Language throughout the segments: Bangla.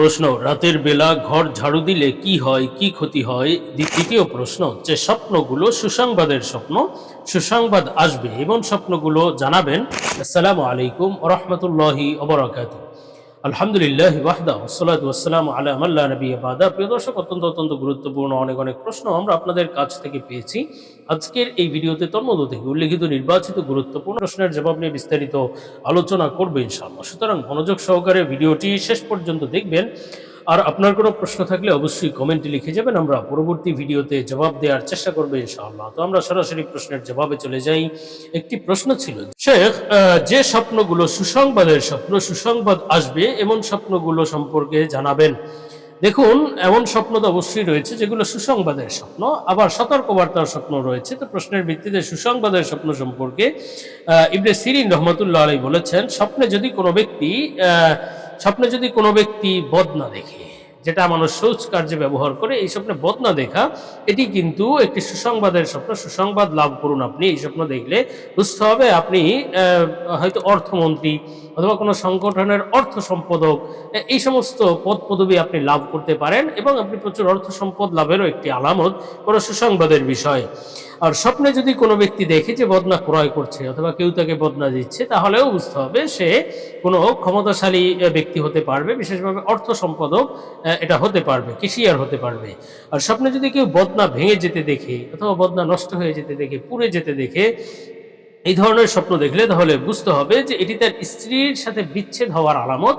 প্রশ্ন, রাতের বেলা ঘর ঝাড়ু দিলে কি হয়, কি ক্ষতি হয়? দ্বিতীয় প্রশ্ন হচ্ছে, স্বপ্নগুলো সুসংবাদের স্বপ্ন, সুসংবাদ আসবে এমন স্বপ্নগুলো জানাবেন। আসসালামু আলাইকুম ওয়া রাহমাতুল্লাহি ওয়া বারাকাতুহু। আলহামদুলিল্লাহি ওয়াহদা ওয়াসসালাতু ওয়াসসালামু আলা মান লা নাবিয়্যা বাদা। প্রিয় দর্শক, অত্যন্ত গুরুত্বপূর্ণ অনেক প্রশ্ন আমরা আপনাদের কাছ থেকে পেয়েছি। আজকের এই ভিডিওতে তন্মধ্য থেকে উল্লেখিত নির্বাচিত গুরুত্বপূর্ণ প্রশ্নের জবাব নিয়ে বিস্তারিত আলোচনা করবে ইনশাআল্লাহ। সুতরাং মনোযোগ সহকারে ভিডিওটি শেষ পর্যন্ত দেখবেন। আর আপনার কোনো প্রশ্ন থাকলে অবশ্যই কমেন্টে লিখে যাবেন, আমরা পরবর্তী ভিডিওতে জবাব দেওয়ার চেষ্টা করবো ইনশাআল্লাহ। তো আমরা সরাসরি প্রশ্নের জবাবে চলে যাই। একটি প্রশ্ন ছিল, শেখ, যে স্বপ্নগুলো সুসংবাদের স্বপ্ন, সুসংবাদ আসবে এমন স্বপ্নগুলো সম্পর্কে জানাবেন। দেখুন, এমন স্বপ্ন তো অবশ্যই রয়েছে যেগুলো সুসংবাদের স্বপ্ন, আবার সতর্কবার্তার স্বপ্ন রয়েছে। তো প্রশ্নের ভিত্তিতে সুসংবাদের স্বপ্ন সম্পর্কে ইবনে সিরিন রহমতুল্লাহ আলাইহি বলেছেন, স্বপ্নে যদি কোনো ব্যক্তি বদনা দেখে, যেটা মানুষ শৌচ কার্যে ব্যবহার করে, এই স্বপ্নে বদনা দেখা এটি কিন্তু একটি সুসংবাদের স্বপ্ন। সুসংবাদ লাভ করুন আপনি এই স্বপ্ন দেখলে। বুঝতে হবে আপনি হয়তো অর্থমন্ত্রী অথবা কোনো সংগঠনের অর্থ সম্পাদক, এই সমস্ত পদ পদবি আপনি লাভ করতে পারেন এবং আপনি প্রচুর অর্থ সম্পদ লাভেরও একটি আলামত, বড় সুসংবাদের বিষয়। আর স্বপ্নে যদি কোনো ব্যক্তি দেখে যে বদনা ক্রয় করছে অথবা কেউ তাকে বদনা দিচ্ছে, তাহলেও বুঝতে হবে সে কোনো ক্ষমতাশালী ব্যক্তি হতে পারবে, বিশেষভাবে অর্থ সম্পাদক এটা হতে পারবে, কেশিয়ার হতে পারবে। আর স্বপ্নে যদি কেউ বদনা ভেঙে যেতে দেখে অথবা বদনা নষ্ট হয়ে যেতে দেখে, পুড়ে যেতে দেখে, এই ধরনের স্বপ্ন দেখলে তাহলে বুঝতে হবে যে এটি তার স্ত্রীর সাথে বিচ্ছেদ হওয়ার আলামত।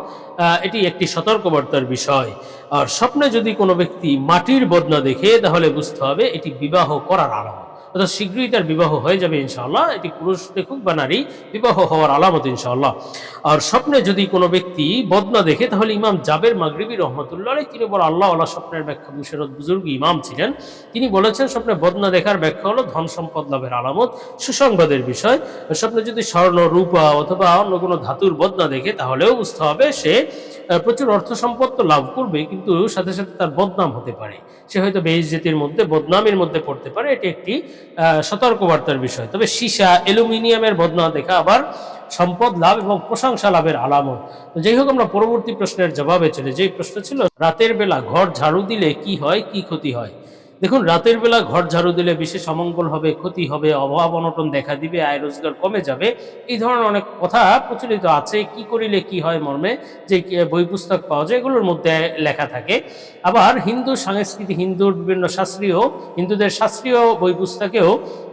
এটি একটি সতর্কবার্তার বিষয়। আর স্বপ্নে যদি কোনো ব্যক্তি মাটির বদনা দেখে, তাহলে বুঝতে হবে এটি বিবাহ করার আলামত, অর্থাৎ শীঘ্রই তার বিবাহ হয়ে যাবে ইনশাআল্লাহ। এটি পুরুষ দেখুক বা নারী, বিবাহ হওয়ার আলামত ইনশাআল্লাহ। আর স্বপ্নে যদি কোনো ব্যক্তি বদনা দেখে, তাহলে ইমাম জাবের মাগরিবি রহমতুল্লাহ আলাইহি, তিনি বড় আল্লাহওয়ালা স্বপ্নের ব্যাখ্যা বিশারদ বুজুর্গ ইমাম ছিলেন, তিনি বলেছেন স্বপ্নে বদনা দেখার ব্যাখ্যা হলো ধন সম্পদ লাভের আলামত, সুসংবাদের বিষয়। স্বপ্নে যদি স্বর্ণ, রূপা অথবা অন্য কোনো ধাতুর বদনা দেখে, তাহলেও বুঝতে হবে সে প্রচুর অর্থ সম্পদ তো লাভ করবে, কিন্তু সাথে সাথে তার বদনাম হতে পারে, সে হয়তো বেইজ্জতির মধ্যে, বদনামের মধ্যে পড়তে পারে। এটি একটি সতর্কবার্তার বিষয়। তবে সীসা, অ্যালুমিনিয়ামের বদনা দেখা আবার সম্পদ লাভ এবং প্রশংসা লাভের আলামত। তো যাই হোক, আমরা পরবর্তী প্রশ্নের জবাবে চলে যাই। প্রশ্ন ছিল, রাতের বেলা ঘর ঝাড়ু দিলে কি হয়, কি ক্ষতি হয়? দেখুন, রাতের বেলা ঘর ঝাড়ু দিলে বিশেষ অমঙ্গল হবে, ক্ষতি হবে, অভাব অনটন দেখা দিবে, আয় রোজগার কমে যাবে, এই ধরনের অনেক কথা প্রচলিত আছে। কি করিলে কি হয় মর্মে যে বই পুস্তক পাওয়া যায়, এগুলোর মধ্যে লেখা থাকে। আবার হিন্দু সংস্কৃতি, হিন্দুদের শাস্ত্রীয় বই পুস্তকেও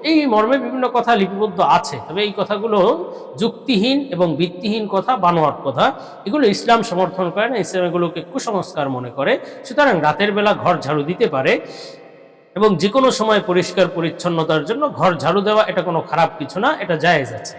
এই মর্মে বিভিন্ন কথা লিপিবদ্ধ আছে। তবে এই কথাগুলো যুক্তিহীন এবং ভিত্তিহীন কথা, বানোয়াট কথা। এগুলো ইসলাম সমর্থন করে না, ইসলাম এগুলোকে কুসংস্কার মনে করে। সুতরাং রাতের বেলা ঘর ঝাড়ু দিতে পারে এবং যে কোনো সময় পরিষ্কার পরিচ্ছন্নতার জন্য ঘর ঝাড়ু দেওয়া, এটা কোনো খারাপ কিছু না, এটা জায়েজ আছে।